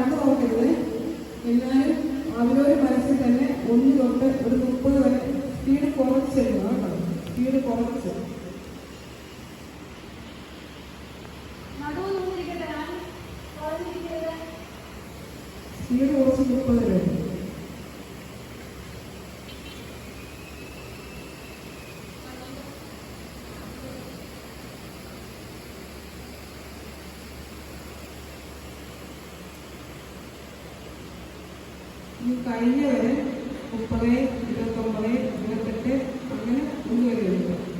കണ്ടു നോക്കരുത്. എല്ലാവരും അവരൊരു മനസ്സിൽ തന്നെ 1 തൊട്ട് ഒരു 30 വരെ സ്പീഡ് കുറച്ചിരുന്നു കേട്ടോ. സ്പീഡ് കുറച്ച് സ്പീഡ് കുറച്ച് 30 വരെ. കഴിഞ്ഞ വരെ 30, 29, 28 അങ്ങനെ 1 വരെ എടുക്കും.